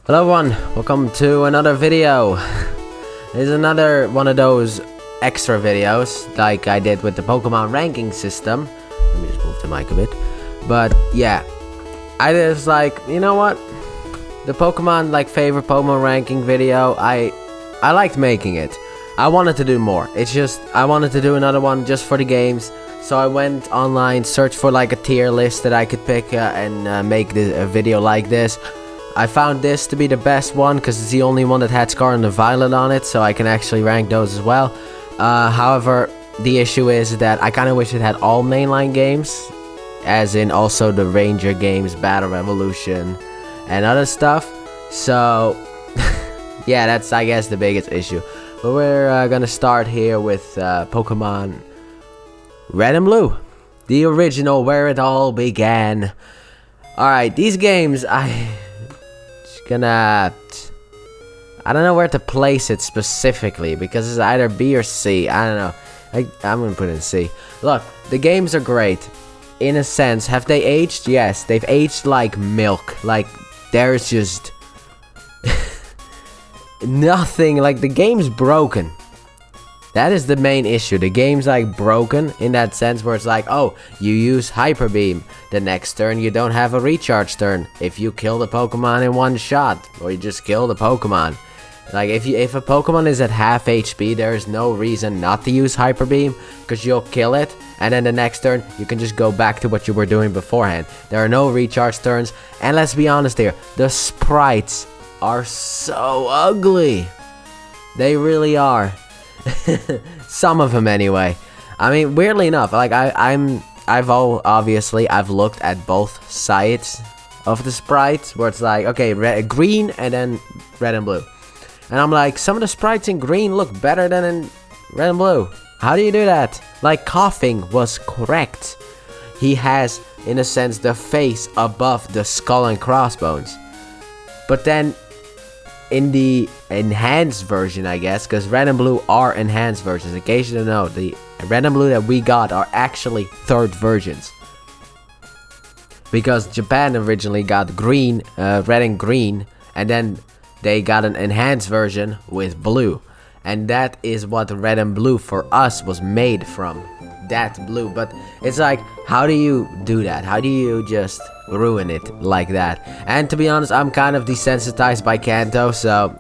Hello everyone, welcome to another video. This is another one of those extra videos like I did with the Pokemon ranking system. Let me just move the mic a bit. But yeah, I just like, you know what? The Pokemon favorite Pokemon ranking video, I liked making it. I wanted to do more. It's just I wanted to do another one just for the games. So I went online, searched for like a tier list that I could pick and make a video like this. I found this to be the best one because it's the only one that had Scarlet and Violet on it, so I can actually rank those as well. However, the issue is that I kind of wish it had all mainline games, as in also the Ranger games, Battle Revolution, and other stuff. So, yeah, that's I guess the biggest issue. But we're gonna start here with Pokemon Red and Blue, the original, where it all began. Alright, these games, I don't know where to place it specifically because it's either B or C. I don't know. I'm gonna put it in C. Look, the games are great in a sense. Have they aged? Yes, they've aged like milk. Like there's just nothing. Like the game's broken. That is the main issue. The game's like broken in that sense where it's like, oh, you use Hyper Beam. The next turn you don't have a recharge turn if you kill the Pokemon in one shot, or you just kill the Pokemon. Like if a Pokemon is at half HP, there is no reason not to use Hyper Beam because you'll kill it, and then the next turn you can just go back to what you were doing beforehand. There are no recharge turns, and let's be honest here, the sprites are so ugly. They really are. Some of them anyway. I mean, weirdly enough, like I've looked at both sides of the sprites where it's like, okay, green and then red and blue, and I'm like, some of the sprites in green look better than in red and blue. How do you do that? Like, Coughing was correct. He has, in a sense, the face above the skull and crossbones, but then in the enhanced version, I guess, because red and blue are enhanced versions. In case you don't know, the red and blue that we got are actually third versions. Because Japan originally got green, red and green, and then they got an enhanced version with blue. And that is what red and blue for us was made from. That blue. But it's like, how do you do that? How do you just ruin it like that? And to be honest, I'm kind of desensitized by Kanto, so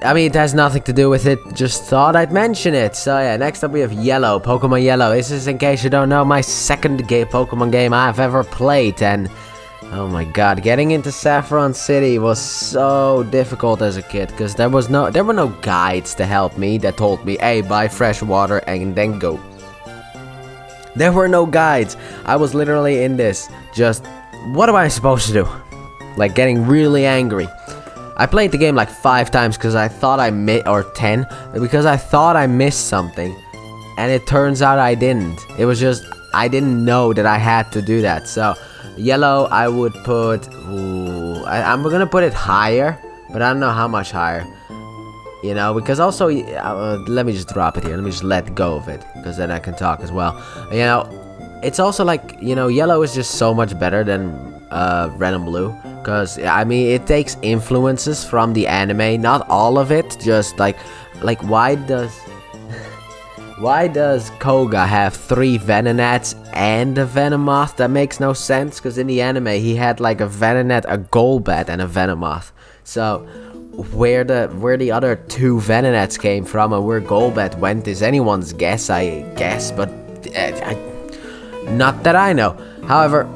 I mean, it has nothing to do with it, just thought I'd mention it. So yeah, next up we have Yellow, Pokemon Yellow. This is, in case you don't know, my second Pokemon game I've ever played, and oh my god, getting into Saffron City was so difficult as a kid, because there were no guides to help me that told me, hey, buy fresh water and then go. There were no guides. I was literally in this, just, what am I supposed to do? Like, getting really angry. I played the game like 5 times because I thought I missed, or 10, because I thought I missed something, and it turns out I didn't. It was just, I didn't know that I had to do that. So, Yellow, I would put, I'm gonna put it higher, but I don't know how much higher. You know, because also, let me just drop it here. Let me just let go of it, because then I can talk as well. You know, it's also like, you know, Yellow is just so much better than red and blue. Because, I mean, it takes influences from the anime. Not all of it, just like why does Koga have 3 Venonats and a Venomoth? That makes no sense, because in the anime, he had like a Venonat, a Golbat, and a Venomoth. So where the other 2 Venonats came from and where Golbat went is anyone's guess, I guess, but not that I know. However,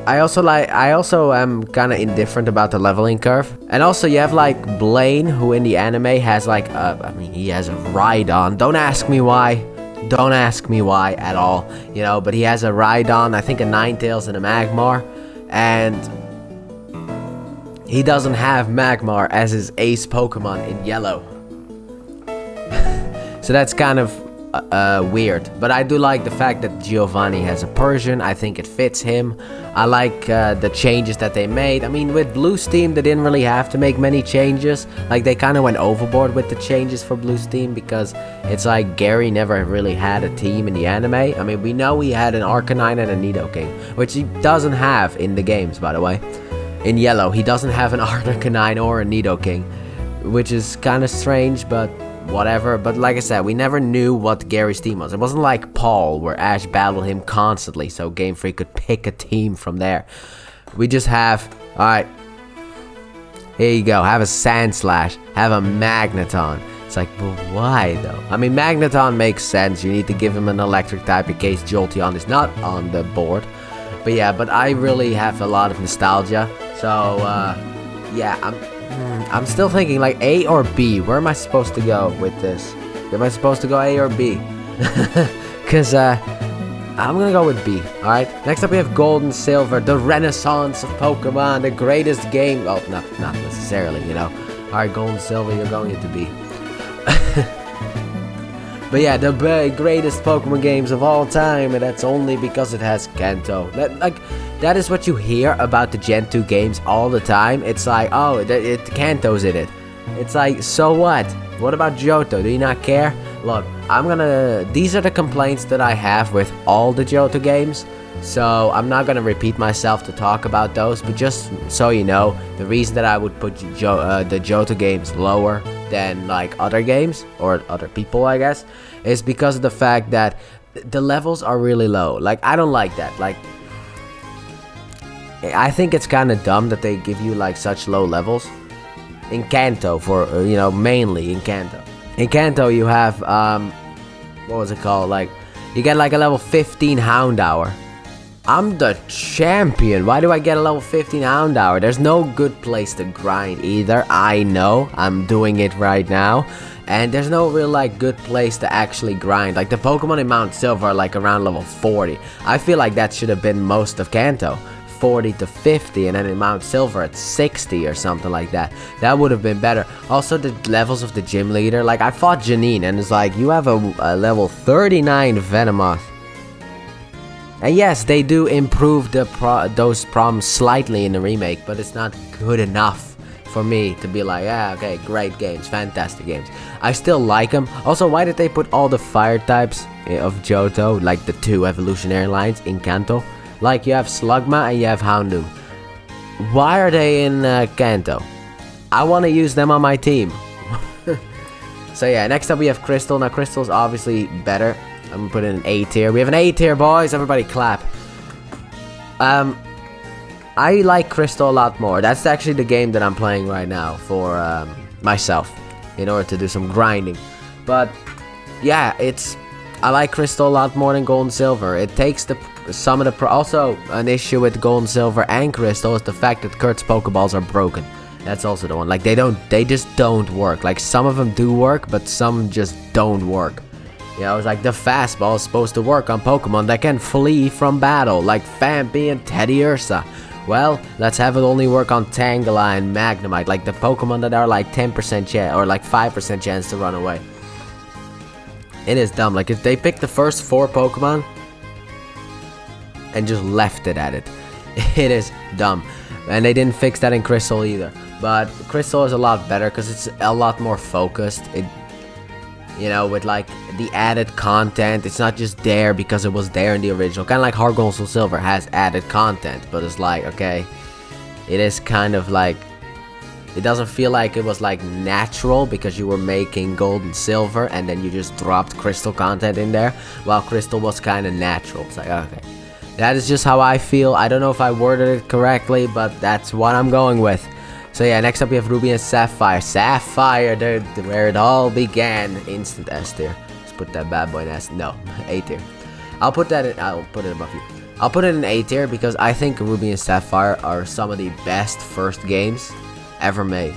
I also am kind of indifferent about the leveling curve. And also you have like Blaine, who in the anime has like I mean, he has a Rhydon. Don't ask me why. Don't ask me why at all. You know, but he has a Rhydon, I think a Ninetales and a Magmar, and he doesn't have Magmar as his ace Pokemon in Yellow. So that's kind of weird. But I do like the fact that Giovanni has a Persian. I think it fits him. I like the changes that they made. I mean, with Blue's team, they didn't really have to make many changes. Like, they kind of went overboard with the changes for Blue's team, because it's like Gary never really had a team in the anime. I mean, we know he had an Arcanine and a Nidoking, which he doesn't have in the games, by the way. in yellow. He doesn't have an Articanine or a Nidoking, which is kind of strange, but whatever. But like I said, we never knew what Gary's team was. It wasn't like Paul, where Ash battled him constantly, so Game Freak could pick a team from there. We just have, alright, here you go, have a Sandslash, have a Magneton. It's like, but why though? I mean, Magneton makes sense. You need to give him an electric type in case Jolteon is not on the board. But yeah, but I really have a lot of nostalgia. So, yeah, I'm still thinking like A or B. Where am I supposed to go with this? Am I supposed to go A or B? Because, I'm gonna go with B, alright? Next up we have Gold and Silver, the renaissance of Pokemon, the greatest game. Oh, not necessarily, you know. Alright, Gold and Silver, you're going into B. But yeah, the greatest Pokemon games of all time, and that's only because it has Kanto. That is what you hear about the Gen 2 games all the time. It's like, oh, Kanto's in it. It's like, so what? What about Johto? Do you not care? Look, these are the complaints that I have with all the Johto games. So I'm not gonna repeat myself to talk about those, but just so you know, the reason that I would put the Johto games lower than like other games, or other people I guess, is because of the fact that the levels are really low. Like, I don't like that. Like, I think it's kind of dumb that they give you like such low levels. In Kanto, for you know, mainly in Kanto. In Kanto you have what was it called? Like, you get like a level 15 Houndour. I'm the champion. Why do I get a level 15 Houndour? There's no good place to grind either. I know. I'm doing it right now. And there's no real like good place to actually grind. Like, the Pokemon in Mount Silver are like around level 40. I feel like that should have been most of Kanto. 40 to 50, and then in Mount Silver at 60 or something like that. That would have been better. Also, the levels of the gym leader. Like, I fought Janine, and it's like, you have a level 39 Venomoth. And yes, they do improve those problems slightly in the remake, but it's not good enough for me to be like, yeah, okay, great games, fantastic games. I still like them. Also, why did they put all the fire types of Johto, like the 2 evolutionary lines, in Kanto? Like, you have Slugma and you have Houndoom. Why are they in Kanto? I want to use them on my team. So yeah, next up we have Crystal. Now, Crystal's obviously better. I'm gonna put it in A tier. We have an A tier, boys. Everybody clap. I like Crystal a lot more. That's actually the game that I'm playing right now for myself, in order to do some grinding. But yeah, I like Crystal a lot more than Gold and Silver. It takes some of the also an issue with Gold and Silver and Crystal is the fact that Kurt's Pokeballs are broken. That's also the one. Like, they just don't work. Like, some of them do work, but some just don't work. You know, it's like the fastball is supposed to work on Pokemon that can flee from battle, like Phanpy and Teddiursa. Well, let's have it only work on Tangela and Magnemite, like the Pokemon that are like 10% chance or like 5% chance to run away. It is dumb. Like, if they picked the first 4 Pokemon and just left it at it, it is dumb. And they didn't fix that in Crystal either. But Crystal is a lot better because it's a lot more focused. You know, with like the added content, it's not just there because it was there in the original. Kind of like Heart Gold and Silver has added content, but it's like, okay, it is kind of like, it doesn't feel like it was like natural because you were making Gold and Silver and then you just dropped Crystal content in there, while Crystal was kind of natural. It's like, okay, that is just how I feel. I don't know if I worded it correctly, but that's what I'm going with. So yeah, next up we have Ruby and Sapphire. Sapphire, where it all began. Instant S tier. Let's put that bad boy in S. No, A tier. I'll put it above you. I'll put it in A tier because I think Ruby and Sapphire are some of the best first games ever made.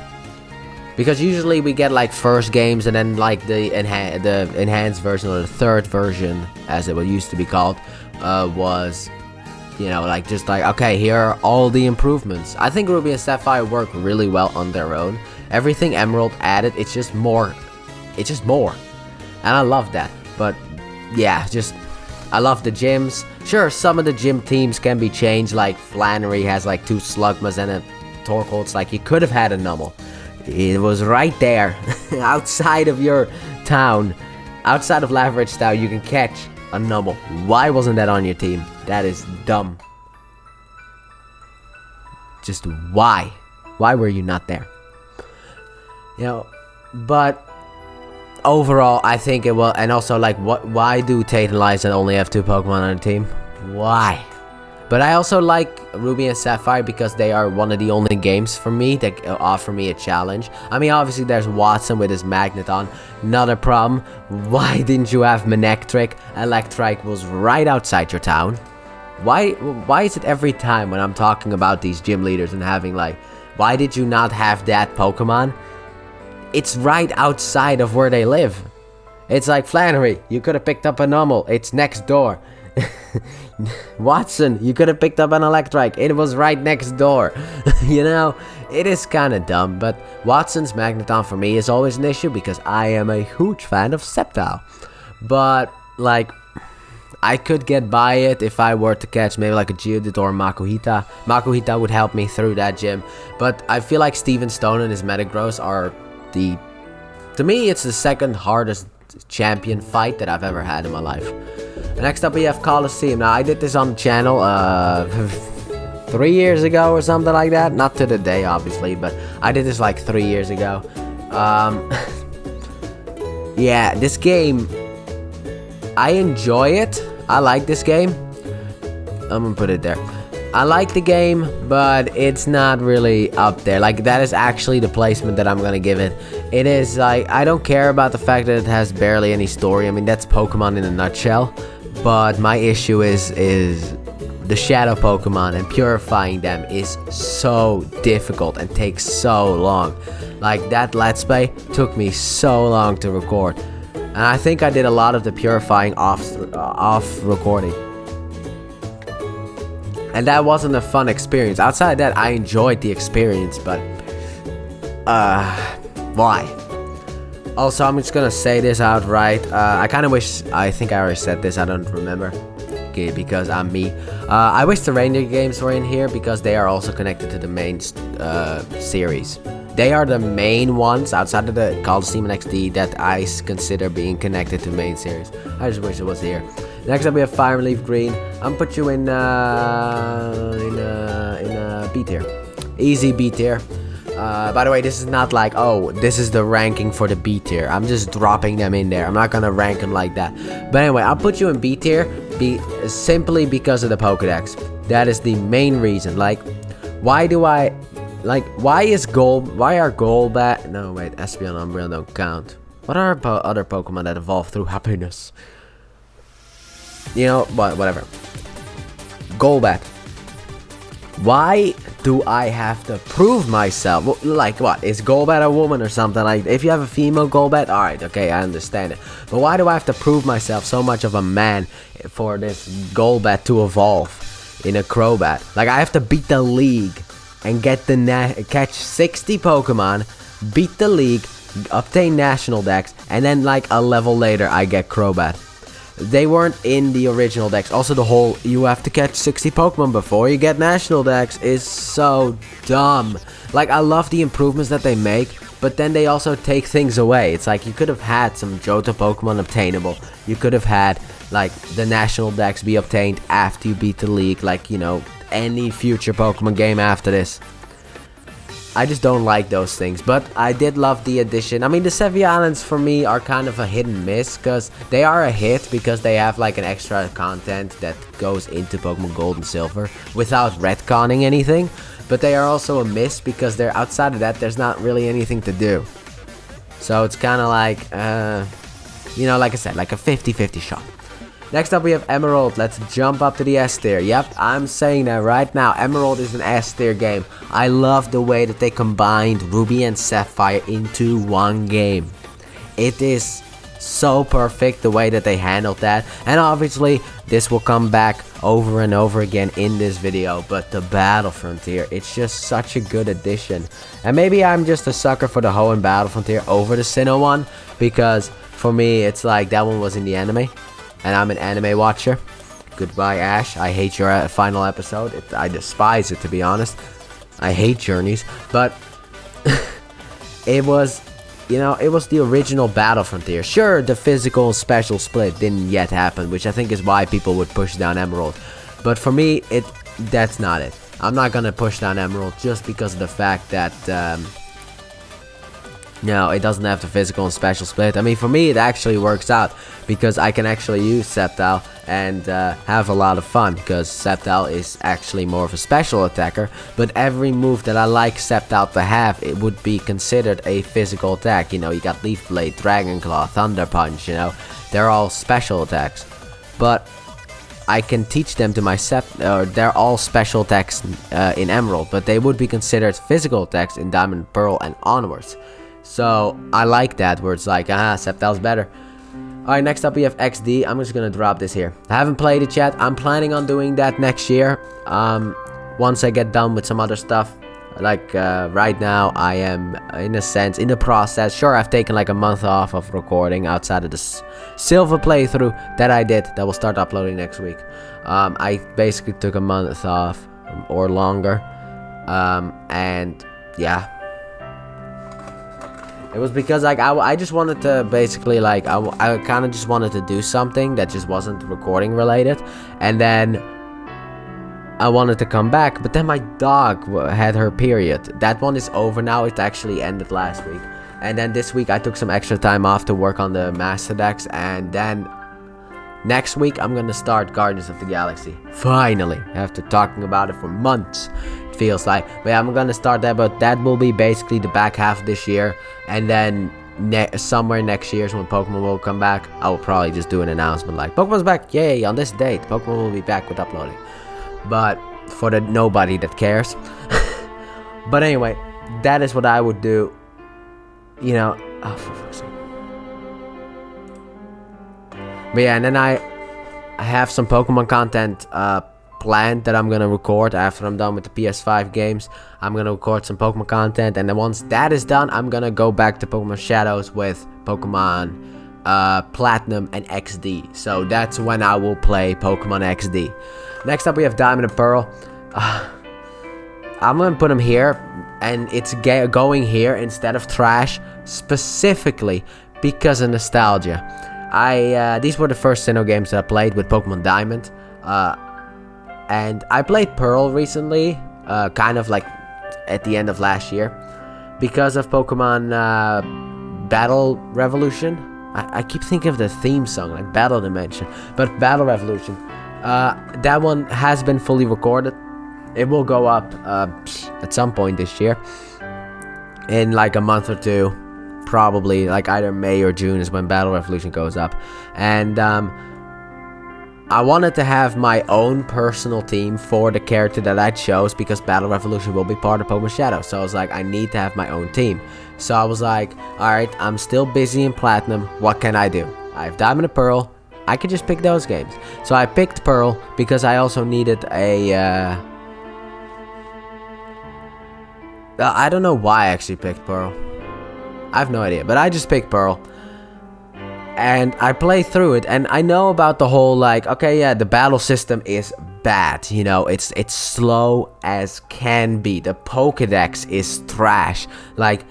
Because usually we get like first games and then like the enhanced version, or the third version, as it used to be called, was, you know, like, just like, okay, here are all the improvements. I think Ruby and Sapphire work really well on their own. Everything Emerald added, it's just more. And I love that. But yeah, I love the gyms. Sure, some of the gym teams can be changed, like Flannery has like 2 Slugmas and a Torkoal. It's like, you could have had a Numel. It was right there, outside of your town. Outside of Laveridge Town, you can catch a Numel. Why wasn't that on your team? That is dumb. Just why? Why were you not there? You know, but overall, I think it will. And also, like, why do Tate and Liza only have 2 Pokemon on the team? Why? But I also like Ruby and Sapphire because they are one of the only games for me that offer me a challenge. I mean, obviously there's Watson with his Magneton, not a problem. Why didn't you have Manectric? Electrike was right outside your town. Why is it every time when I'm talking about these gym leaders and having like, why did you not have that Pokemon? It's right outside of where they live. It's like, Flannery, you could have picked up a Numel, it's next door. Watson, you could have picked up an Electrike, it was right next door. You know, it is kind of dumb, but Watson's Magneton for me is always an issue because I am a huge fan of Sceptile. But, like, I could get by it if I were to catch maybe like a Geodude or a Makuhita. Makuhita would help me through that gym, but I feel like Steven Stone and his Metagross are to me, it's the second hardest champion fight that I've ever had in my life. Next up we have Coliseum. Now I did this on the channel 3 years ago or something like that. Not to the day obviously, but I did this like 3 years ago. Yeah, this game, I enjoy it. I like this game. I'm gonna put it there. I like the game, but it's not really up there. Like, that is actually the placement that I'm gonna give it. It is like, I don't care about the fact that it has barely any story. I mean, that's Pokemon in a nutshell. But my issue is the shadow Pokemon, and purifying them is so difficult and takes so long. Like, that Let's Play took me so long to record. And I think I did a lot of the purifying off recording. And that wasn't a fun experience. Outside of that, I enjoyed the experience, but why? Also, I'm just gonna say this outright. I kind of wish, I think I already said this, I don't remember. Okay, because I'm me. I wish the reindeer games were in here because they are also connected to the main series. They are the main ones outside of the Coliseum and XD that I consider being connected to main series. I just wish it was here. Next up we have Fire and Leaf Green. I'm put you in B tier. Easy B tier. By the way, this is not like, oh, this is the ranking for the B tier. I'm just dropping them in there. I'm not gonna rank them like that. But anyway, I'll put you in B tier simply because of the Pokedex. That is the main reason. Like, why are Golbat? No, wait, Espeon and Umbreon don't count. What are other Pokemon that evolve through happiness? You know, whatever. Golbat. Why do I have to prove myself? Like, what? Is Golbat a woman or something? Like, if you have a female Golbat, alright, okay, I understand it. But why do I have to prove myself so much of a man for this Golbat to evolve in a Crobat? Like, I have to beat the league and get catch 60 Pokemon, beat the league, obtain national decks, and then like a level later I get Crobat. They weren't in the original decks. Also, the whole you have to catch 60 Pokemon before you get national decks is so dumb. Like, I love the improvements that they make, but then they also take things away. It's like you could have had some Johto Pokemon obtainable. You could have had like the national decks be obtained after you beat the league, like, you know, any future Pokemon game after this. I just don't like those things, but I did love the addition. I mean, the Sevii Islands for me are kind of a hit and miss, because they are a hit because they have like an extra content that goes into Pokemon Gold and Silver without retconning anything, but they are also a miss because they're outside of that, there's not really anything to do. So it's kind of like, you know, like I said, like a 50-50 shot. Next up we have Emerald. Let's jump up to the S tier. Yep, I'm saying that right now. Emerald is an S tier game. I love the way that they combined Ruby and Sapphire into one game. It is so perfect the way that they handled that. And obviously this will come back over and over again in this video. But the Battle Frontier, it's just such a good addition. And maybe I'm just a sucker for the Hoenn Battle Frontier over the Sinnoh one, because for me it's like that one was in the anime. And I'm an anime watcher. Goodbye, Ash. I hate your final episode. I despise it, to be honest. I hate Journeys. But it was, you know, it was the original Battle Frontier. Sure, the physical special split didn't yet happen, which I think is why people would push down Emerald. But for me, that's not it. I'm not gonna push down Emerald just because of the fact that no, it doesn't have the physical and special split. I mean, for me, it actually works out because I can actually use Sceptile and have a lot of fun, because Sceptile is actually more of a special attacker, but every move that I like Sceptile to have, it would be considered a physical attack. You know, you got Leaf Blade, Dragon Claw, Thunder Punch, you know, they're all special attacks. But I can teach them to my they're all special attacks in Emerald, but they would be considered physical attacks in Diamond, Pearl, and onwards. So I like that, where it's like, Sceptile's better. Alright, next up we have XD. I'm just gonna drop this here. I haven't played it yet. I'm planning on doing that next year. Once I get done with some other stuff. Like, right now, I am, in a sense, in the process. Sure, I've taken like a month off of recording outside of the silver playthrough that I did. That will start uploading next week. I basically took a month off, or longer. And, yeah. It was because, like, I just wanted to basically, like, I kind of just wanted to do something that just wasn't recording related. And then I wanted to come back, but then my dog had her period. That one is over now. It actually ended last week. And then this week I took some extra time off to work on the Master Decks. And then next week I'm going to start Guardians of the Galaxy. Finally, after talking about it for months. Feels like, but yeah, I'm gonna start that, but that will be basically the back half of this year, and then somewhere next year is when Pokemon will come back. I will probably just do an announcement like, Pokemon's back, yay, on this date, Pokemon will be back with uploading. But for the nobody that cares. But anyway, that is what I would do, you know. Oh, for fuck's sake. But yeah, and then I have some Pokemon content planned that I'm gonna record after I'm done with the PS5 games. I'm gonna record some Pokemon content, and then once that is done, I'm gonna go back to Pokemon Shadows with Pokemon Platinum and XD. So that's when I will play Pokemon XD. Next up we have Diamond and Pearl. I'm gonna put them here, and it's going here instead of Trash, specifically because of nostalgia. These were the first Sinnoh games that I played with Pokemon Diamond. And I played Pearl recently, kind of like at the end of last year, because of Pokemon Battle Revolution. I keep thinking of the theme song, like Battle Dimension, but Battle Revolution. That one has been fully recorded. It will go up at some point this year, in like a month or two, probably like either May or June is when Battle Revolution goes up, and I wanted to have my own personal team for the character that I chose, because Battle Revolution will be part of Pokemon Shadow. So I was like, I need to have my own team. So I was like, alright, I'm still busy in Platinum. What can I do? I have Diamond and Pearl. I could just pick those games. So I picked Pearl because I also needed a... I don't know why I actually picked Pearl. I have no idea. But I just picked Pearl. And I played through it, and I know about the whole, like, okay, yeah, the battle system is bad, you know, it's slow as can be. The Pokédex is trash. Like,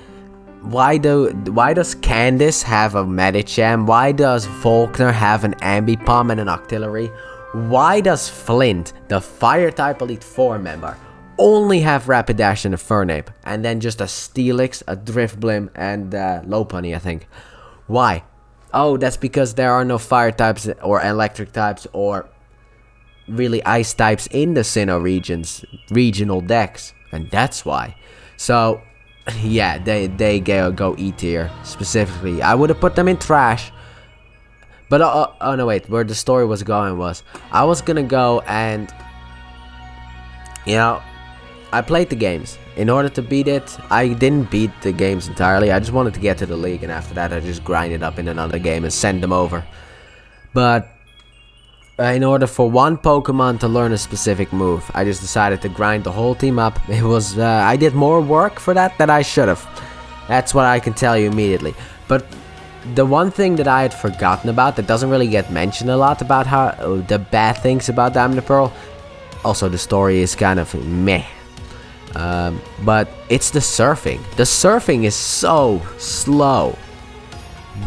why does Candace have a Medicham? Why does Volkner have an Ambipom and an Octillery? Why does Flint, the Fire-type Elite Four member, only have Rapidash and a Fernape, and then just a Steelix, a Drifblim, and Lopunny, I think? Why? Oh, that's because there are no fire types or electric types or really ice types in the Sinnoh regional decks, and that's why. So, yeah, they go E tier specifically. I would have put them in Trash, but oh no, wait, where the story was going was I was gonna go and, you know, I played the games. In order to beat it, I didn't beat the games entirely. I just wanted to get to the league, and after that I just grinded up in another game and send them over. But in order for one Pokemon to learn a specific move, I just decided to grind the whole team up. It was I did more work for that than I should have. That's what I can tell you immediately. But the one thing that I had forgotten about that doesn't really get mentioned a lot about how the bad things about Diamond and Pearl. Also, the story is kind of meh. But it's the surfing. The surfing is so slow.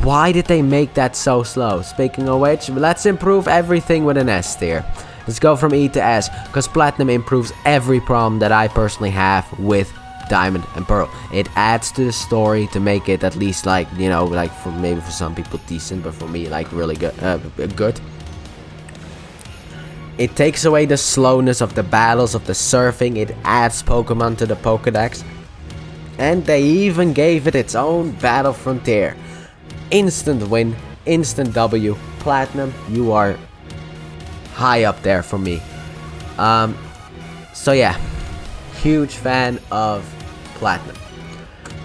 Why did they make that so slow? Speaking of which, let's improve everything with an S tier. Let's go from E to S, because Platinum improves every problem that I personally have with Diamond and Pearl. It adds to the story to make it at least like, you know, like maybe for some people decent, but for me like really good. It takes away the slowness of the battles, of the surfing. It adds Pokemon to the Pokedex. And they even gave it its own battle frontier. Instant win, instant W. Platinum, you are high up there for me. So yeah, huge fan of Platinum.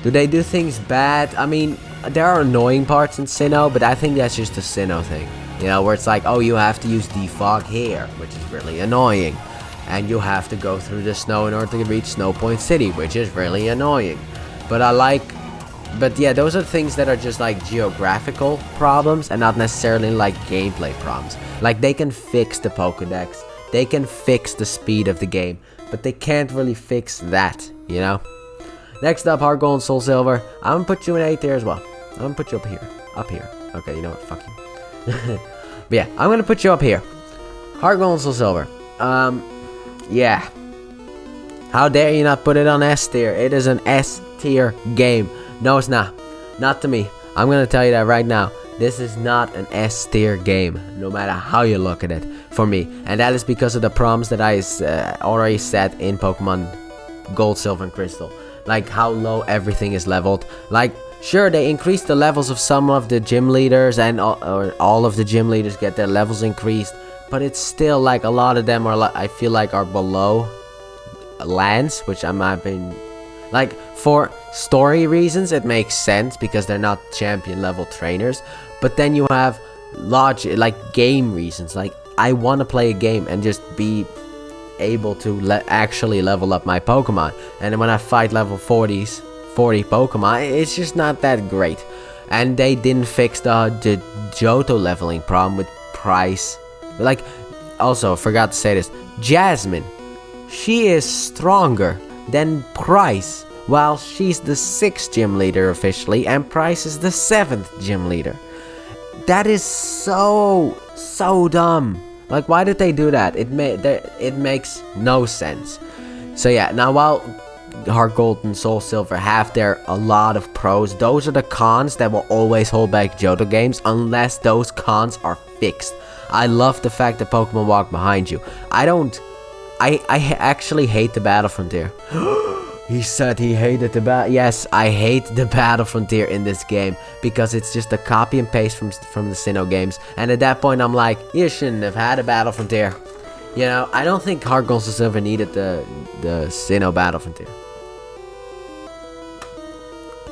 Do they do things bad? I mean, there are annoying parts in Sinnoh, but I think that's just a Sinnoh thing. You know, where it's like, oh, you have to use defog here, which is really annoying. And you have to go through the snow in order to reach Snow Point City, which is really annoying. But yeah, those are things that are just like geographical problems and not necessarily like gameplay problems. Like, they can fix the Pokedex, they can fix the speed of the game, but they can't really fix that, you know? Next up, Heart Gold and Soul Silver. I'm gonna put you in A tier as well. I'm gonna put you up here. Okay, you know what, fuck you. But yeah, I'm gonna put you up here. Heart Gold and Soul Silver. Yeah. How dare you not put it on S tier? It is an S tier game. No, it's not. Not to me. I'm gonna tell you that right now. This is not an S tier game, no matter how you look at it, for me. And that is because of the problems that I already said in Pokemon Gold, Silver, and Crystal. Like how low everything is leveled. Like, sure, they increased the levels of some of the gym leaders, and all of the gym leaders get their levels increased. But it's still like a lot of them are, I feel like, are below Lance, which I might been like, for story reasons it makes sense because they're not champion level trainers. But then you have like game reasons. Like, I want to play a game and just be able to actually level up my Pokemon. And then when I fight level 40 Pokemon, it's just not that great. And they didn't fix the Johto leveling problem with Price. Like, also, forgot to say this, Jasmine, she is stronger than Price, while she's the 6th gym leader officially, and Price is the 7th gym leader. That is so dumb. Like, why did they do that? It makes no sense. So yeah, now while Heart Gold and Soul Silver have a lot of pros, those are the cons that will always hold back Johto games unless those cons are fixed. I love the fact that Pokemon walk behind you. I actually hate the Battle Frontier. He said he hated the battle. Yes, I hate the Battle Frontier in this game because it's just a copy and paste from the Sinnoh games. And at that point, I'm like, you shouldn't have had a Battle Frontier. You know, I don't think Heart Gold and Silver needed the Sinnoh Battle Frontier.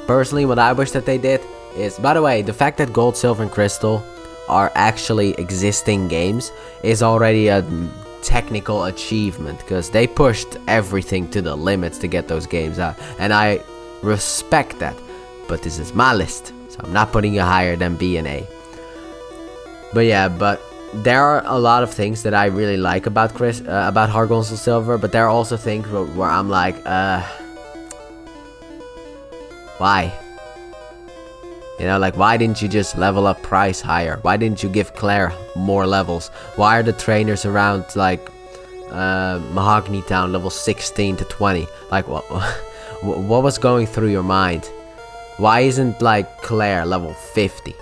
Personally, what I wish that they did is, by the way, the fact that Gold, Silver, and Crystal are actually existing games is already a technical achievement, because they pushed everything to the limits to get those games out, and I respect that. But this is my list, so I'm not putting you higher than B and A. But yeah, but there are a lot of things that I really like about Heart Gold and Silver, but there are also things where I'm like, why? You know, like, why didn't you just level up Price higher? Why didn't you give Claire more levels? Why are the trainers around, like, Mahogany Town level 16 to 20? Like, what was going through your mind? Why isn't, like, Claire level 50?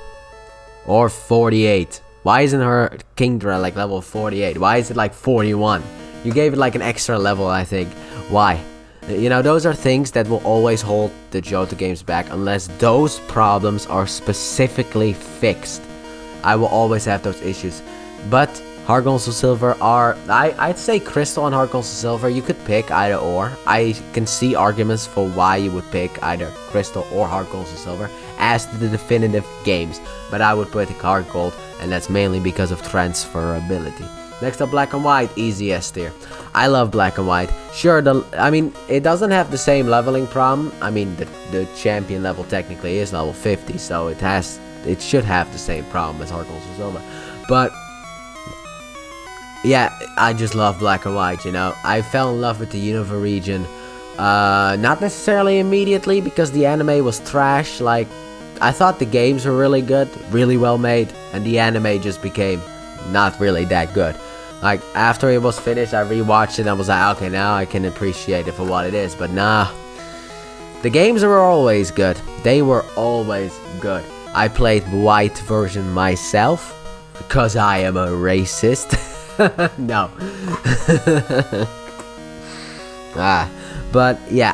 Or 48? Why isn't her Kingdra, like, level 48? Why is it, like, 41? You gave it, like, an extra level, I think. Why? You know, those are things that will always hold the Johto games back unless those problems are specifically fixed. I will always have those issues. But Heart Gold and Silver are, I'd say Crystal and Heart Gold and Silver, you could pick either or. I can see arguments for why you would pick either Crystal or Heart Gold and Silver as the definitive games. But I would put Heart Gold, and that's mainly because of transferability. Next up, Black and White, easy S tier. I love Black and White. Sure, I mean, it doesn't have the same leveling problem. I mean, the champion level technically is level 50, so it should have the same problem as Heart Gold and Silver. But yeah, I just love Black and White, you know. I fell in love with the Unova region. Not necessarily immediately, because the anime was trash. Like, I thought the games were really good, really well made, and the anime just became not really that good. Like, after it was finished, I rewatched it and I was like, okay, now I can appreciate it for what it is. But nah, the games were always good. They were always good. I played white version myself because I am a racist. No. But yeah,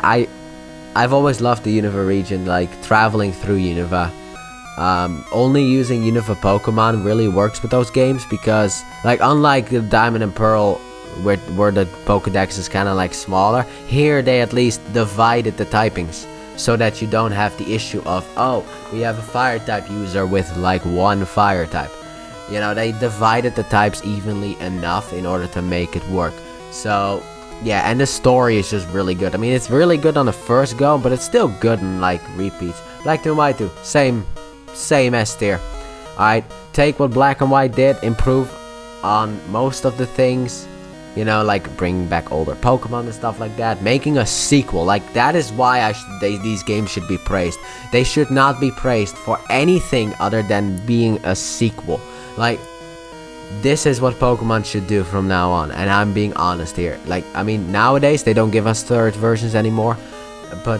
I've always loved the Unova region, like traveling through Unova. Only using Unova Pokemon really works with those games because, like, unlike the Diamond and Pearl, where the Pokedex is kind of like smaller, here they at least divided the typings so that you don't have the issue of, oh, we have a fire type user with like one fire type. You know, they divided the types evenly enough in order to make it work. So yeah, and the story is just really good. I mean, it's really good on the first go, but it's still good in like repeats. Black 2 and White 2, same S tier. Alright, take what Black and White did, improve on most of the things, you know, like bringing back older Pokemon and stuff like that, making a sequel. Like, that is why these games should be praised. They should not be praised for anything other than being a sequel. Like, this is what Pokemon should do from now on, and I'm being honest here. Like, I mean, nowadays they don't give us third versions anymore, but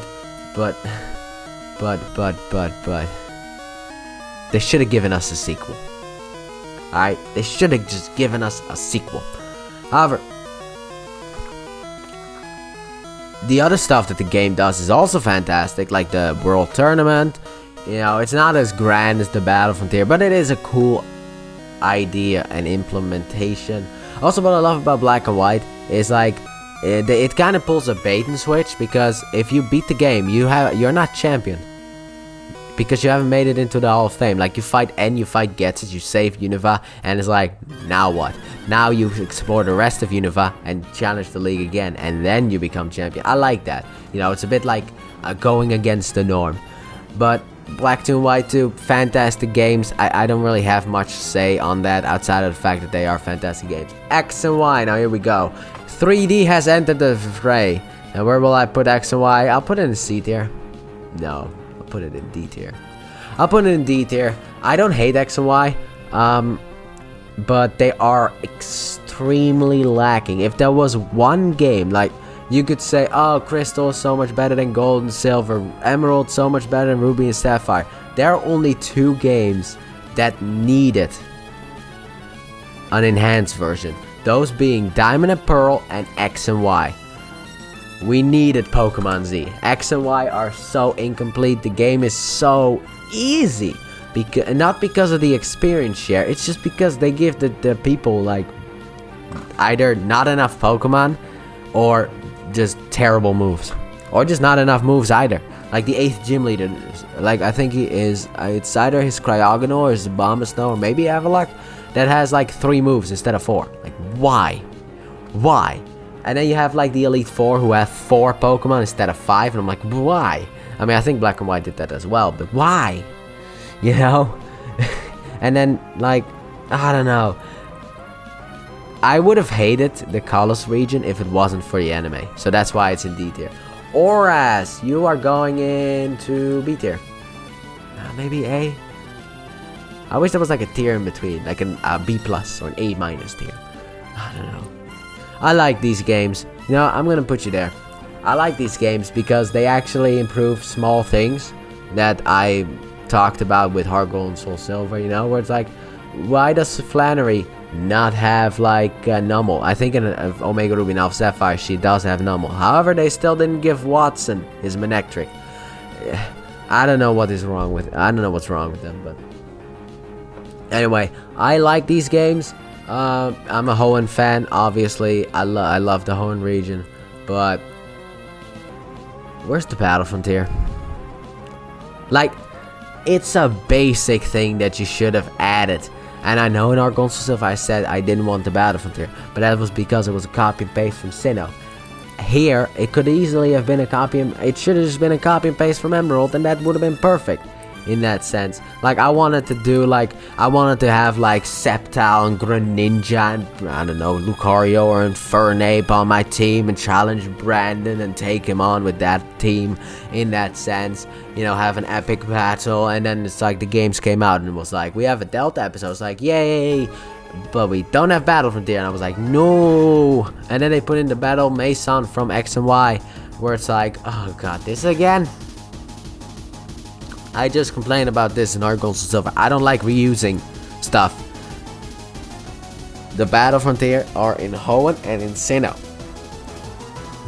they should have given us a sequel. Alright, they should have just given us a sequel. However, the other stuff that the game does is also fantastic, like the World Tournament. You know, it's not as grand as the Battle Frontier, but it is a cool idea and implementation. Also, what I love about Black and White is like it kind of pulls a bait and switch, because if you beat the game, you're not champion because you haven't made it into the Hall of Fame. Like, you fight N, you fight Getsis, you save Unova, and it's like, now what? Now you explore the rest of Unova and challenge the league again, and then you become champion. I like that. You know, it's a bit like going against the norm. But Black 2 and White 2, fantastic games. I don't really have much to say on that outside of the fact that they are fantastic games. X and Y, now here we go. 3D has entered the fray. And where will I put X and Y? I'll put it in C tier. No, I'll put it in D tier. I'll put it in D tier. I don't hate X and Y, but they are extremely lacking. If there was one game, like, you could say, oh, Crystal is so much better than Gold and Silver, Emerald so much better than Ruby and Sapphire. There are only 2 games that needed an enhanced version. Those being Diamond and Pearl and X and Y. We needed Pokemon Z. X and Y are so incomplete. The game is so easy. Not because of the experience share. It's just because they give the people, like, either not enough Pokemon or just terrible moves, or just not enough moves either. Like the 8th gym leader, like, I think he is, it's either his Cryogonal or his Bombasnow or maybe Avalok, that has like 3 moves instead of 4. Like, why? And then you have like the Elite 4 who have 4 Pokemon instead of 5, and I'm like, why? I mean, I think Black and White did that as well, but why? You know? And then, like, I don't know, I would have hated the Kalos region if it wasn't for the anime. So that's why it's in D tier. Oras, you are going into B tier. Maybe A. I wish there was like a tier in between, like a B plus or an A minus tier. I don't know. I like these games. You know, I'm gonna put you there. I like these games because they actually improve small things that I talked about with Heart Gold and Soul Silver. You know, where it's like, why does Flannery not have like Numel? I think in Omega Ruby and Alpha Sapphire she does have Numel. However, they still didn't give Watson his Manectric. I don't know what is wrong with I don't know what's wrong with them, but anyway, I like these games. I'm a Hoenn fan, obviously. I love the Hoenn region, but where's the Battle Frontier? Like, it's a basic thing that you should have added. And I know in our Gold Silver I said I didn't want the Battle Frontier, but that was because it was a copy and paste from Sinnoh. Here, it could easily have been a copy, it should have just been a copy and paste from Emerald, and that would have been perfect in that sense. Like, I wanted to have like Sceptile and Greninja and, I don't know, Lucario or Infernape on my team and challenge Brandon and take him on with that team in that sense. You know, have an epic battle, and then it's like the games came out and it was like, we have a Delta episode. It's like, yay, but we don't have Battle Frontier. And I was like, no. And then they put in the Battle Mason from X and Y, where it's like, oh god, this again? I just complain about this in Art Gold and Silver. I don't like reusing stuff. The Battle Frontier are in Hoenn and in Sinnoh.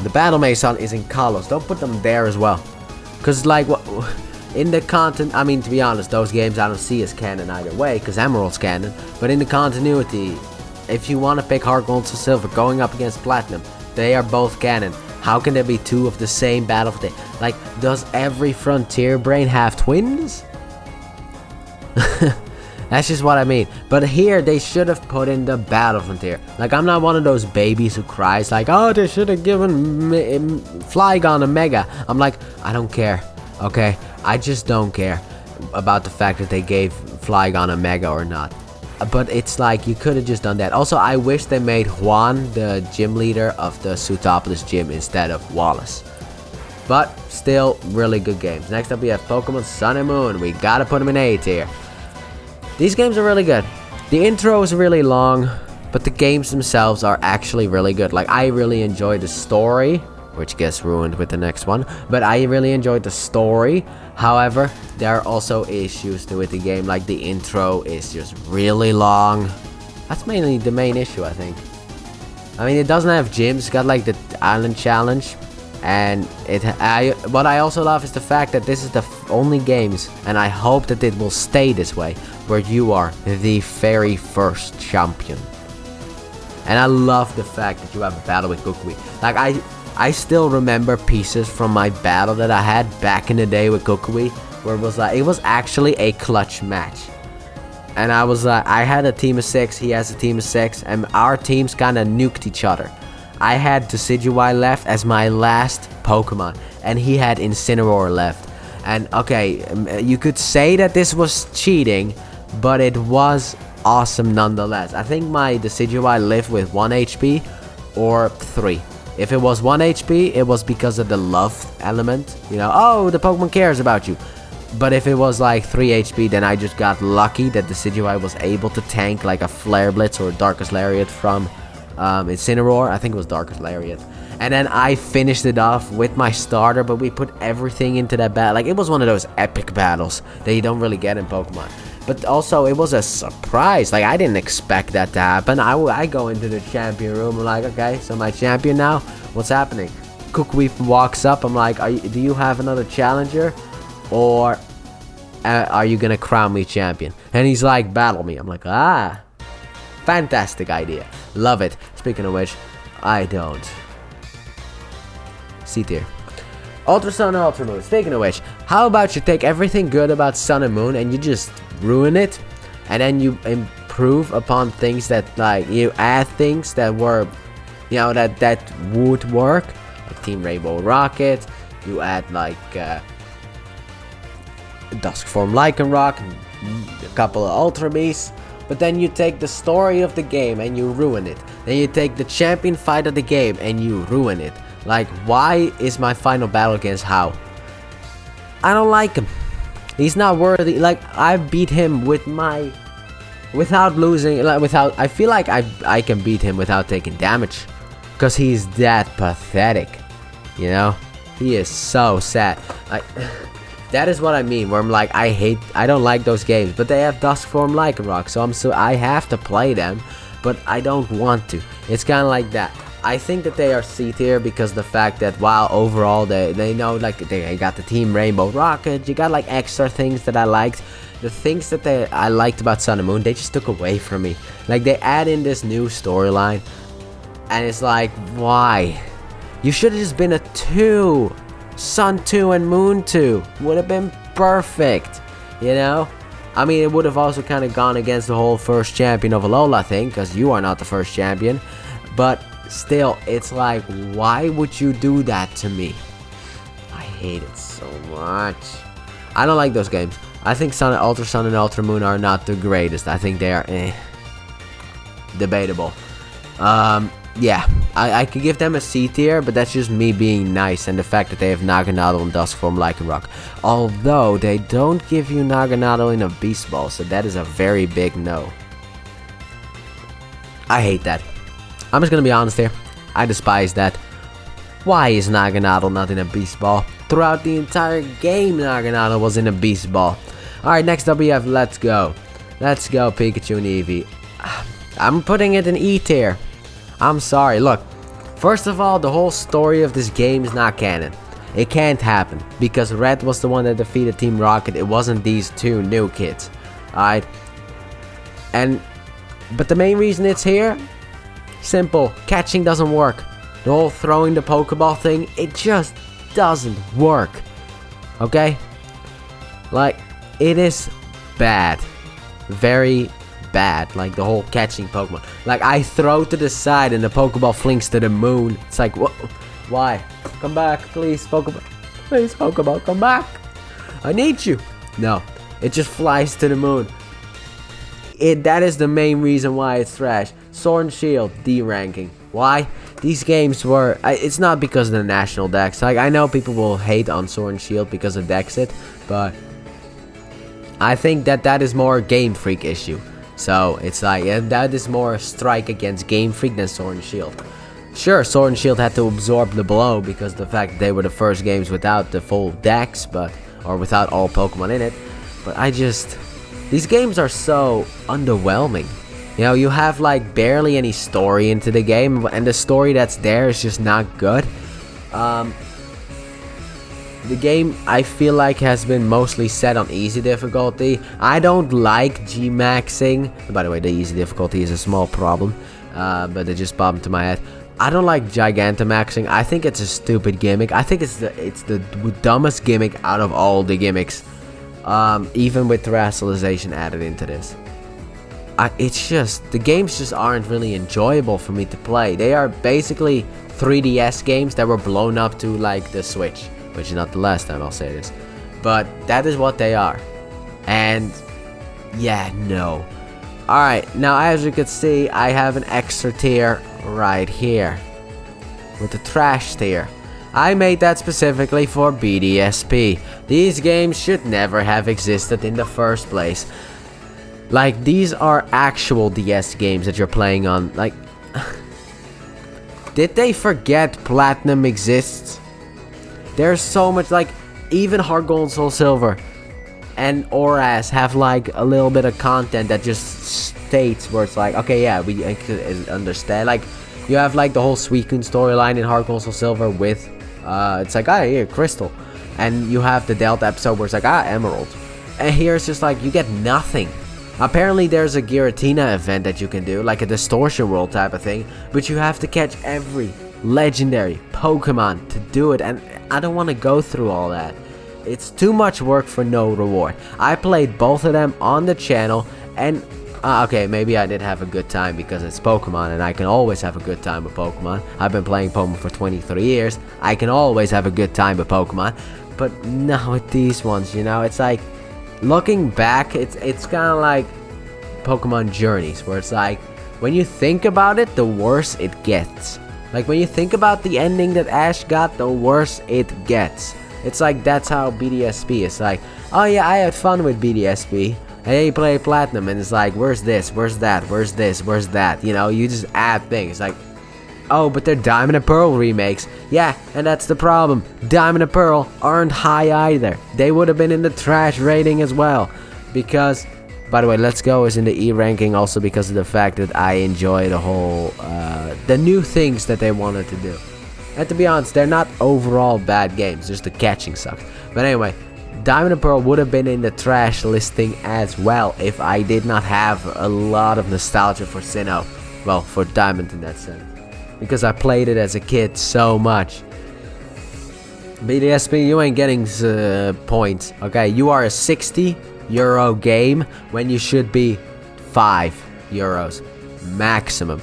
The Battle Mason is in Kalos. Don't put them there as well. Because, like, in the content, I mean, to be honest, those games I don't see as canon either way, because Emerald's canon. But in the continuity, if you want to pick Heart Gold to Silver going up against Platinum, they are both canon. How can there be two of the same Battle Frontier? Like, does every Frontier brain have twins? That's just what I mean. But here, they should have put in the Battle Frontier. Like, I'm not one of those babies who cries like, oh, they should have given Flygon a Mega. I'm like, I don't care, okay? I just don't care about the fact that they gave Flygon a Mega or not. But it's like, you could have just done that. Also, I wish they made Juan the gym leader of the Sutopolis gym instead of Wallace. But, still, really good games. Next up, we have Pokemon Sun and Moon. We gotta put them in A tier. These games are really good. The intro is really long, but the games themselves are actually really good. Like, I really enjoy the story, which gets ruined with the next one, but I really enjoyed the story. However, there are also issues with the game, like the intro is just really long. That's mainly the main issue, I think. I mean, it doesn't have gyms. It's got like the island challenge, and what I also love is the fact that this is the only games, and I hope that it will stay this way, where you are the very first champion. And I love the fact that you have a battle with Kukui. Like, I still remember pieces from my battle that I had back in the day with Kukui, where it was actually a clutch match. And I was I had a team of 6, he has a team of 6, and our teams kind of nuked each other. I had Decidueye left as my last Pokemon, and he had Incineroar left. And okay, you could say that this was cheating, but it was awesome nonetheless. I think my Decidueye lived with 1 HP or 3. If it was 1 HP, it was because of the love element. You know, oh, the Pokemon cares about you. But if it was like 3 HP, then I just got lucky that Decidueye was able to tank like a Flare Blitz or Darkest Lariat from Incineroar. I think it was Darkest Lariat. And then I finished it off with my starter, but we put everything into that battle. Like, it was one of those epic battles that you don't really get in Pokemon. But also, it was a surprise. Like, I didn't expect that to happen. I go into the champion room. I'm like, okay, so my champion now? What's happening? Kukui walks up. I'm like, do you have another challenger? Or are you going to crown me champion? And he's like, battle me. I'm like, ah. Fantastic idea. Love it. Speaking of which, I don't. C tier. Ultra Sun and Ultra Moon. Speaking of which, how about you take everything good about Sun and Moon and you just ruin it, and then you improve upon things that, like, you add things that were, you know, that would work, like Team Rainbow Rocket. You add like Dusk Form Lycanroc, a couple of Ultra Beasts. But then you take the story of the game and you ruin it. Then you take the champion fight of the game and you ruin it. Like, why is my final battle against How? I don't like him. He's not worthy. Like, I beat him without losing. Like, I feel like I can beat him without taking damage, because he's that pathetic. You know, he is so sad. That is what I mean. Where I'm like, I don't like those games, but they have Dusk Form Lycanroc, so I have to play them, but I don't want to. It's kind of like that. I think that they are C tier because the fact that while overall they know, like, they got the Team Rainbow Rocket, you got like extra things that I liked. The things that I liked about Sun and Moon, they just took away from me. Like, they add in this new storyline, and it's like, why? You should have just been a 2. Sun 2 and Moon 2 would have been perfect, you know? I mean, it would have also kind of gone against the whole first champion of Alola thing, because you are not the first champion, but still, it's like, why would you do that to me? I hate it so much. I don't like those games. I think Ultra Sun and Ultra Moon are not the greatest. I think they are debatable. Yeah, I could give them a C tier, but that's just me being nice, and the fact that they have Naganadel and Dusk Form Lycanroc. Although, they don't give you Naganadel in a Beast Ball, so that is a very big no. I hate that. I'm just gonna be honest here. I despise that. Why is Naganadel not in a Beast Ball? Throughout the entire game, Naganadel was in a Beast Ball. Alright, next up we have Let's Go. Let's Go, Pikachu and Eevee. I'm putting it in E tier. I'm sorry. Look, first of all, the whole story of this game is not canon. It can't happen because Red was the one that defeated Team Rocket. It wasn't these two new kids. Alright? But the main reason it's here, simple. Catching doesn't work. The whole throwing the Pokeball thing, it just doesn't work. Okay? Like, it is bad. Very bad. Like, the whole catching Pokemon. Like, I throw to the side and the Pokeball flings to the moon. It's like, what? Why? Come back, please, Pokeball. Please, Pokeball, come back. I need you. No, it just flies to the moon. That is the main reason why it's trash. Sword and Shield, D ranking. Why? These games were... it's not because of the national decks. Like, I know people will hate on Sword and Shield because of Dexit, but I think that is more a Game Freak issue. So, it's like, that is more a strike against Game Freak than Sword and Shield. Sure, Sword and Shield had to absorb the blow because of the fact that they were the first games without the full decks, or without all Pokemon in it. But these games are so underwhelming. You know, you have like barely any story into the game, and the story that's there is just not good. The game, I feel like, has been mostly set on easy difficulty. I don't like G-maxing. By the way, the easy difficulty is a small problem, but it just popped into my head. I don't like Gigantamaxing. I think it's a stupid gimmick. I think it's the dumbest gimmick out of all the gimmicks. Even with terrestrialization added into this. It's just, the games just aren't really enjoyable for me to play. They are basically 3DS games that were blown up to like the Switch, which is not the last time I'll say this, but that is what they are. And yeah, no. Alright, now as you can see, I have an extra tier right here with the trash tier. I made that specifically for BDSP. These games should never have existed in the first place. Like, these are actual DS games that you're playing on. Like, did they forget Platinum exists? There's so much, like, even Heart Gold and Soul Silver and Oras have like a little bit of content that just states where it's like, okay, yeah, we understand. Like, you have like the whole Suicune storyline in Heart Gold and Soul Silver with it's like, here, Crystal, and you have the Delta episode where it's like, Emerald, and here it's just like you get nothing. Apparently there's a Giratina event that you can do, like a Distortion World type of thing, but you have to catch every legendary Pokemon to do it, and I don't want to go through all that. It's too much work for no reward. I played both of them on the channel, and okay, maybe I did have a good time because it's Pokemon, and I can always have a good time with Pokemon. I've been playing Pokemon for 23 years. I can always have a good time with Pokemon. But not with these ones, you know? It's like, looking back, it's kind of like Pokemon Journeys, where it's like, when you think about it, the worse it gets. Like, when you think about the ending that Ash got, the worse it gets. It's like, that's how BDSP is. Like, oh yeah, I had fun with BDSP. And then you play Platinum, and it's like, where's this, where's that, where's this, where's that? You know, you just add things. Like, oh, but they're Diamond and Pearl remakes. Yeah, and that's the problem. Diamond and Pearl aren't high either. They would have been in the trash rating as well. Because, by the way, Let's Go is in the E ranking also because of the fact that I enjoy the whole, the new things that they wanted to do. And to be honest, they're not overall bad games, just the catching sucks. But anyway, Diamond and Pearl would have been in the trash listing as well if I did not have a lot of nostalgia for Sinnoh. Well, for Diamond in that sense. Because I played it as a kid so much. BDSP, you ain't getting points. Okay, you are a €60 game when you should be €5 maximum.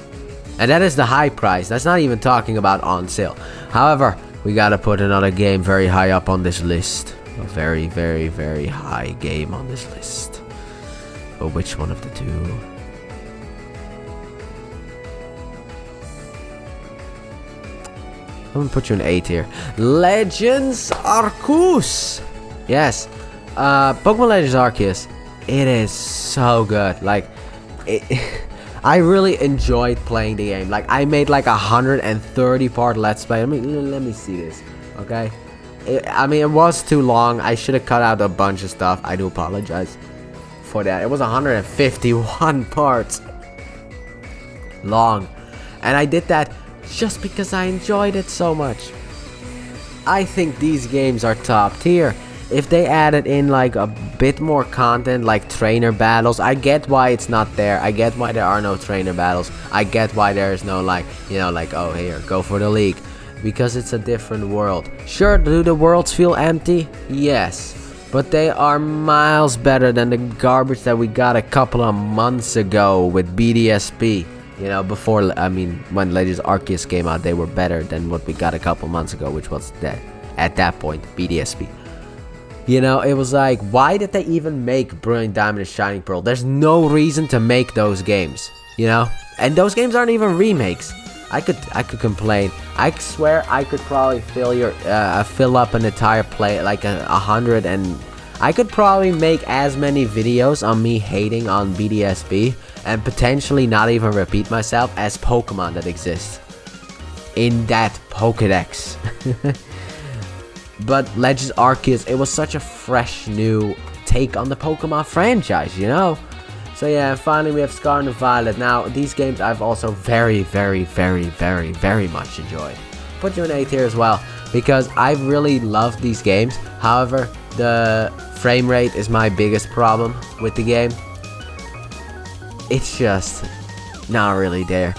And that is the high price. That's not even talking about on sale. However, we gotta put another game very high up on this list. A very, very, very high game on this list. But which one of the two? I'm gonna put you in A tier. Legends Arceus. Yes. Pokemon Legends Arceus. It is so good. Like, I really enjoyed playing the game. Like, I made like 130 part let's play. Let me see this, okay? I mean, it was too long. I should have cut out a bunch of stuff. I do apologize for that. It was 151 parts long, and I did that just because I enjoyed it so much. I think these games are top tier. If they added in like a bit more content, like trainer battles, I get why it's not there. I get why there are no trainer battles. I get why there is no like, you know, like, oh, here, go for the league. Because it's a different world. Sure, do the worlds feel empty? Yes. But they are miles better than the garbage that we got a couple of months ago with BDSP. You know, before, I mean, when Legends Arceus came out, they were better than what we got a couple months ago, which was that, at that point, BDSP. You know, it was like, why did they even make Brilliant Diamond and Shining Pearl? There's no reason to make those games, you know? And those games aren't even remakes. I could complain. I swear I could probably fill up an entire play, like 100, and I could probably make as many videos on me hating on BDSP and potentially not even repeat myself as Pokemon that exists in that Pokedex. But Legends Arceus, it was such a fresh new take on the Pokemon franchise, you know? So yeah, finally we have Scarlet and Violet. Now, these games I've also very, very, very, very, very much enjoyed. Put you in A tier as well, because I really love these games. However, the frame rate is my biggest problem with the game. It's just not really there.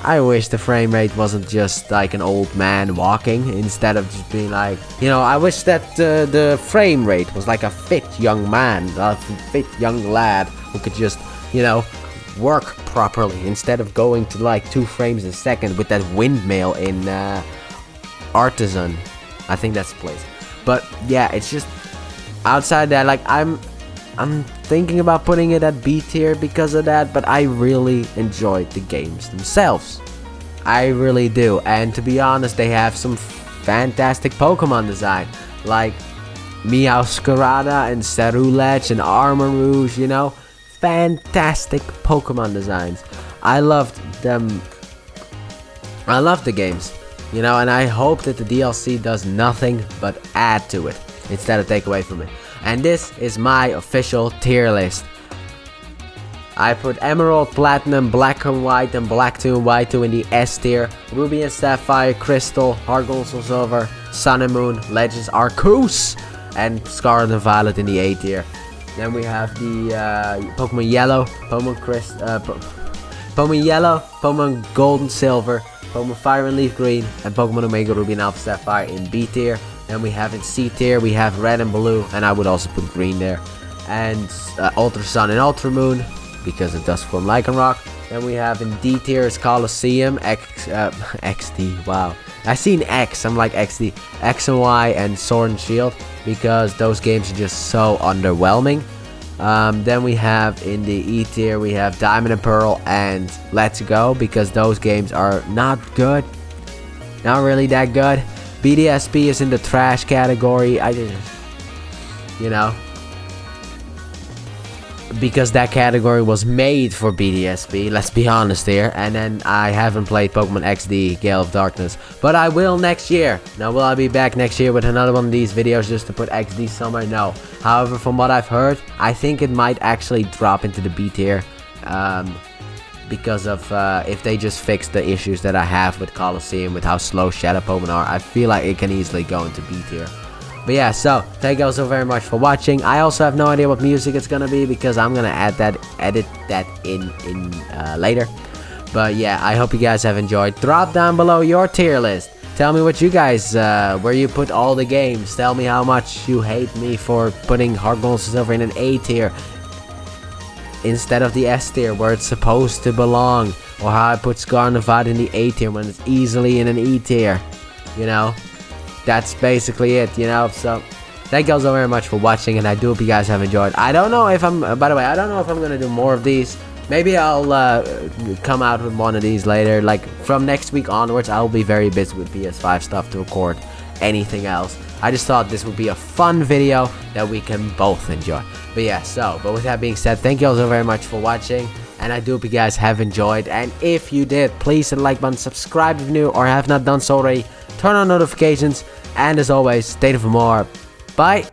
I wish the frame rate wasn't just like an old man walking, instead of just being like, you know, I wish that the frame rate was like a fit young man, a fit young lad who could just, you know, work properly instead of going to like 2 frames a second with that windmill in Artisan. I think that's the place. But yeah, it's just outside that, like, I'm thinking about putting it at B tier because of that, but I really enjoyed the games themselves. I really do. And to be honest, they have some fantastic Pokemon design, like Meowscarada and Cerulege and Armarouge, you know? Fantastic Pokemon designs. I loved them. I love the games, you know, and I hope that the DLC does nothing but add to it instead of take away from it. And this is my official tier list. I put Emerald, Platinum, Black and White, and Black 2 and White 2 in the S tier. Ruby and Sapphire, Crystal, Heart Gold and Silver, Sun and Moon, Legends Arceus, and Scarlet and Violet in the A tier. Then we have the Pokemon Yellow, Pokemon Yellow, Pokemon Gold and Silver, Pokemon Fire and Leaf Green, and Pokemon Omega Ruby and Alpha Sapphire in B tier. Then we have in C tier, we have Red and Blue, and I would also put Green there. And Ultra Sun and Ultra Moon, because it does form Lycanroc. Then we have in D tier is Colosseum, XD, wow. I seen X, I'm like XD, X and Y and Sword and Shield, because those games are just so underwhelming. Then we have in the E tier, we have Diamond and Pearl and Let's Go, because those games are not good. Not really that good. BDSP is in the trash category. I just, you know, because that category was made for BDSP, let's be honest here. And then I haven't played Pokemon XD Gale of Darkness, but I will next year. Now, will I be back next year with another one of these videos just to put XD somewhere? No. However, from what I've heard, I think it might actually drop into the B tier. Because of if they just fix the issues that I have with Colosseum, with how slow Shadow Pokemon are, I feel like it can easily go into B tier. But yeah, so thank you all so very much for watching. I also have no idea what music it's gonna be, because I'm gonna edit that in later. But yeah, I hope you guys have enjoyed. Drop down below your tier list. Tell me what you guys, where you put all the games. Tell me how much you hate me for putting Heart Gold and Silver in an A tier instead of the S tier where it's supposed to belong, or how I put Scarlet and Violet in the A tier when it's easily in an E tier. You know, that's basically it, you know. So thank you all so very much for watching, and I do hope you guys have enjoyed. I don't know if I'm, by the way, I don't know if I'm gonna do more of these. Maybe I'll come out with one of these later. Like from next week onwards, I'll be very busy with PS5 stuff to record anything else. I just thought this would be a fun video that we can both enjoy. But yeah, but with that being said, thank you all so very much for watching, and I do hope you guys have enjoyed. And if you did, please hit the like button, subscribe if you're new or have not done so already, turn on notifications, and as always, stay tuned for more. Bye.